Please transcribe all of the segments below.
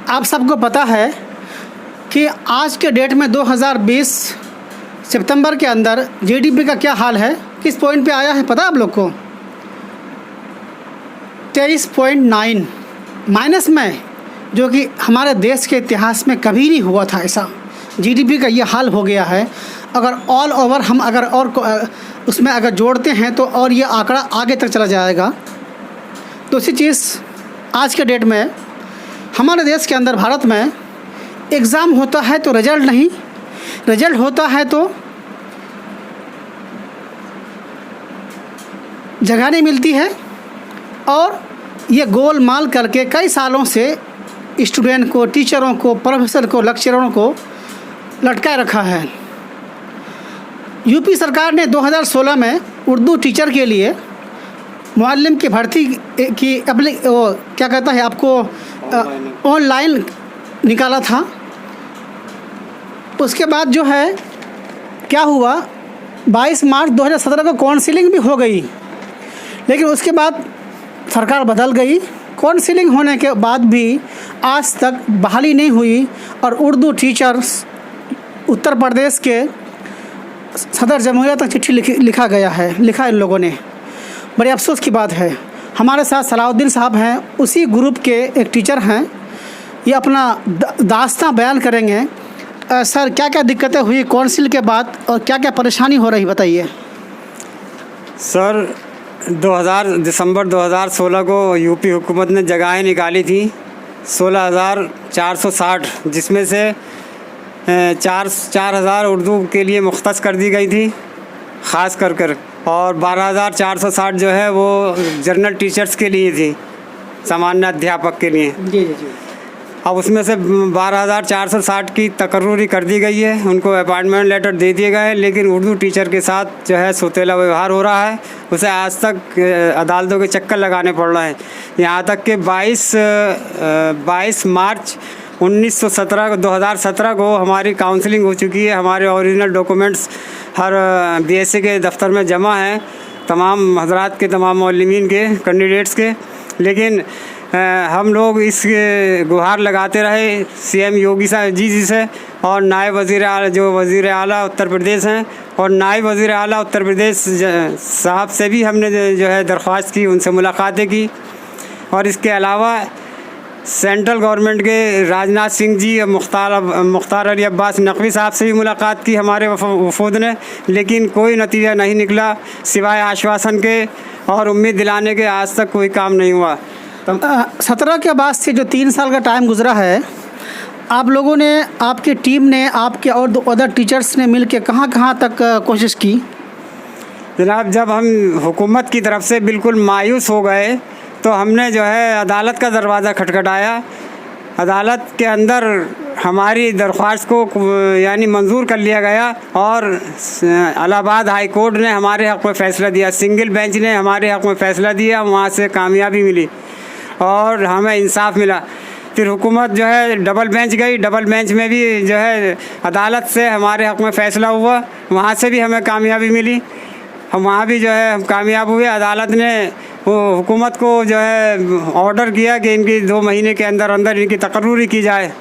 आप सबको पता है कि आज के डेट में 2020 सितंबर के अंदर जीडीपी का क्या हाल है, किस पॉइंट पे आया है पता है आप लोग को? 23.9 माइनस में, जो कि हमारे देश के इतिहास में कभी नहीं हुआ था ऐसा। जीडीपी का ये हाल हो गया है। अगर ऑल ओवर हम अगर और उसमें अगर जोड़ते हैं तो और ये आंकड़ा आगे तक चला जाएगा। दूसरी चीज़, आज के डेट में हमारे देश के अंदर भारत में एग्ज़ाम होता है तो रिज़ल्ट नहीं, रिज़ल्ट होता है तो जगह नहीं मिलती है, और ये गोलमाल करके कई सालों से स्टूडेंट को, टीचरों को, प्रोफेसर को, लेक्चररों को लटकाए रखा है। यूपी सरकार ने 2016 में उर्दू टीचर के लिए मुअल्लिम की भर्ती की क्या कहता है आपको ऑनलाइन निकाला था। उसके बाद जो है क्या हुआ, 22 मार्च 2017 को काउंसिलिंग भी हो गई, लेकिन उसके बाद सरकार बदल गई। काउंसिलिंग होने के बाद भी आज तक बहाली नहीं हुई, और उर्दू टीचर्स उत्तर प्रदेश के सदर जमहूरिया तक चिट्ठी लिखा गया है, लिखा इन लोगों ने। बड़े अफसोस की बात है। हमारे साथ सलाउद्दीन साहब हैं, उसी ग्रुप के एक टीचर हैं। ये अपना दास्तां बयान करेंगे। सर, क्या क्या दिक्कतें हुई काउंसिल के बाद और क्या क्या परेशानी हो रही, बताइए। सर, दिसंबर 2016 को यूपी हुकूमत ने जगहें निकाली थी 16,460, जिसमें से 4,000 उर्दू के लिए मुख्तस कर दी गई थी ख़ास कर और 12,460 जो है वो जनरल टीचर्स के लिए थी, सामान्य अध्यापक के लिए। जी जी जी। अब उसमें से 12,460 की तकर्रुरी कर दी गई है, उनको अपॉइंटमेंट लेटर दे दिए गए हैं, लेकिन उर्दू टीचर के साथ जो है सौतेला व्यवहार हो रहा है। उसे आज तक अदालतों के चक्कर लगाने पड़ रहे हैं। यहाँ तक कि 22 मार्च 2017 को हमारी काउंसलिंग हो चुकी है। हमारे ओरिजिनल डॉक्यूमेंट्स हर बीएससी के दफ्तर में जमा हैं, तमाम हजरात के, तमाम मौलमीन के, कैंडिडेट्स के, लेकिन हम लोग इस गुहार लगाते रहे सीएम योगी जी से, और नायब वज़ीर आला उत्तर प्रदेश हैं, और नायब वज़ीर आला उत्तर प्रदेश साहब से भी हमने जो है दरख्वास्त की, उनसे मुलाकातें की। और इसके अलावा सेंट्रल गवर्नमेंट के राजनाथ सिंह जी और मुख्तार अली अब्बास नकवी साहब से भी मुलाकात की हमारे वफूद ने, लेकिन कोई नतीजा नहीं निकला सिवाय आश्वासन के और उम्मीद दिलाने के। आज तक कोई काम नहीं हुआ। 17 के बाद से जो 3 साल का टाइम गुजरा है, आप लोगों ने, आपकी टीम ने, आपके और अदर टीचर्स ने मिल के कहाँ तक कोशिश की? जनाब, जब हम हुकूमत की तरफ से बिल्कुल मायूस हो गए तो हमने जो है अदालत का दरवाज़ा खटखटाया। अदालत के अंदर हमारी दरख्वास्त को यानी मंजूर कर लिया गया, और इलाहाबाद हाई कोर्ट ने हमारे हक़ में फ़ैसला दिया, सिंगल बेंच ने हमारे हक़ में फ़ैसला दिया। वहाँ से कामयाबी मिली और हमें इंसाफ मिला। फिर हुकूमत जो है डबल बेंच गई, डबल बेंच में भी जो है अदालत से हमारे हक़ में फ़ैसला हुआ, वहाँ से भी हमें कामयाबी मिली। हम वहाँ भी जो है हम कामयाब हुए। अदालत ने वो हुकूमत को जो है ऑर्डर किया कि इनकी 2 महीने के अंदर इनकी तकर्रुरी की जाए,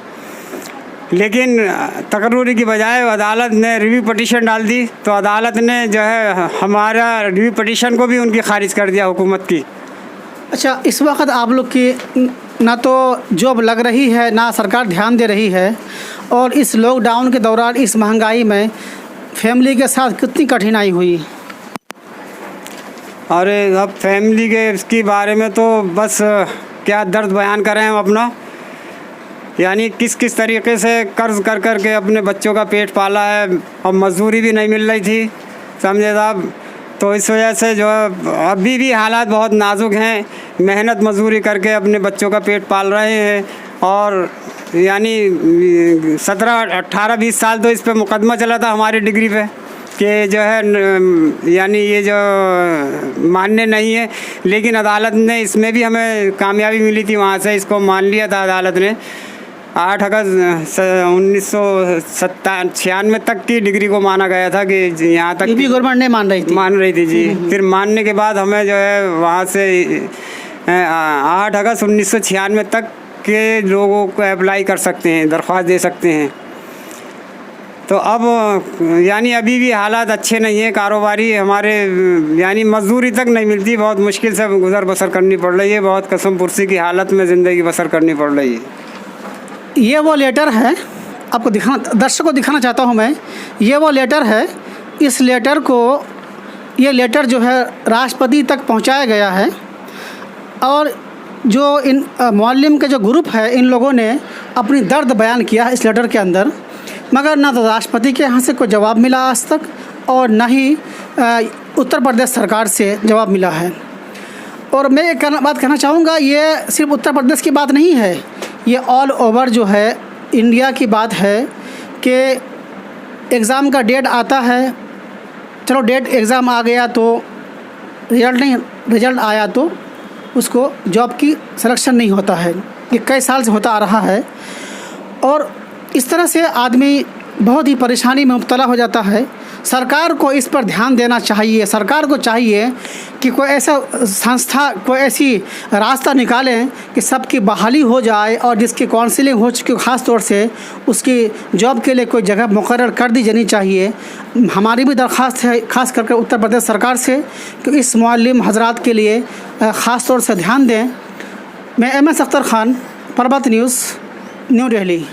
लेकिन तकर्रुरी की बजाय अदालत ने रिव्यू पटिशन डाल दी, तो अदालत ने जो है हमारा रिव्यू पटिशन को भी उनकी खारिज कर दिया हुकूमत की। अच्छा, इस वक्त आप लोग की ना तो जॉब लग रही है, ना सरकार ध्यान दे रही है, और इस लॉकडाउन के दौरान, इस महंगाई में फैमिली के साथ कितनी कठिनाई हुई? अरे, अब फैमिली के इसके बारे में तो बस क्या दर्द बयान करें हम अपना। यानी किस तरीके से कर्ज़ कर के अपने बच्चों का पेट पाला है, और मजदूरी भी नहीं मिल रही थी, समझे साहब। तो इस वजह से जो अभी भी हालात बहुत नाजुक हैं। मेहनत मजदूरी करके अपने बच्चों का पेट पाल रहे हैं, और यानी 18-20 साल तो इस पे मुकदमा चला था हमारी डिग्री पे कि जो है यानी ये जो मान्य नहीं है, लेकिन अदालत ने इसमें भी हमें कामयाबी मिली थी। वहाँ से इसको मान लिया था अदालत ने। 8 अगस्त 1996 तक की डिग्री को माना गया था कि यहाँ तक यूपी गवर्नमेंट ने मान रही थी जी। फिर मानने के बाद हमें जो है वहाँ से 8 अगस्त 1996 तक के लोगों को अप्लाई कर सकते हैं, दरख्वास्त दे सकते हैं। तो अब यानी अभी भी हालात अच्छे नहीं हैं, कारोबारी हमारे यानी मजदूरी तक नहीं मिलती, बहुत मुश्किल से गुज़र बसर करनी पड़ रही है, बहुत कसम पुरसी की हालत में ज़िंदगी बसर करनी पड़ रही है। ये वो लेटर है, आपको दर्शकों को दिखाना चाहता हूँ मैं। ये वो लेटर है, इस लेटर को, ये लेटर जो है राष्ट्रपति तक पहुँचाया गया है और जो इन मुअल्लिम के जो ग्रुप है, इन लोगों ने अपनी दर्द बयान किया है इस लेटर के अंदर, मगर ना तो राष्ट्रपति के यहाँ से कोई जवाब मिला आज तक और ना ही उत्तर प्रदेश सरकार से जवाब मिला है। और मैं एक बात कहना चाहूँगा, ये सिर्फ उत्तर प्रदेश की बात नहीं है, ये ऑल ओवर जो है इंडिया की बात है कि एग्ज़ाम का डेट आता है, चलो डेट एग्ज़ाम आ गया तो रिज़ल्ट आया तो उसको जॉब की सिलेक्शन नहीं होता है। ये कई साल से होता आ रहा है और इस तरह से आदमी बहुत ही परेशानी में मुब्तला हो जाता है। सरकार को इस पर ध्यान देना चाहिए। सरकार को चाहिए कि कोई ऐसा संस्था, कोई ऐसी रास्ता निकालें कि सबकी बहाली हो जाए और जिसकी काउंसलिंग हो चुकी, ख़ास तौर से उसकी जॉब के लिए कोई जगह मुकर्रर कर दी जानी चाहिए। हमारी भी दरख्वास्त है ख़ास करके उत्तर प्रदेश सरकार से कि इस मुअल्लिम हजरात के लिए ख़ास तौर से ध्यान दें। मैं MS अख्तर ख़ान, पर्वत न्यूज़, न्यू दिल्ली।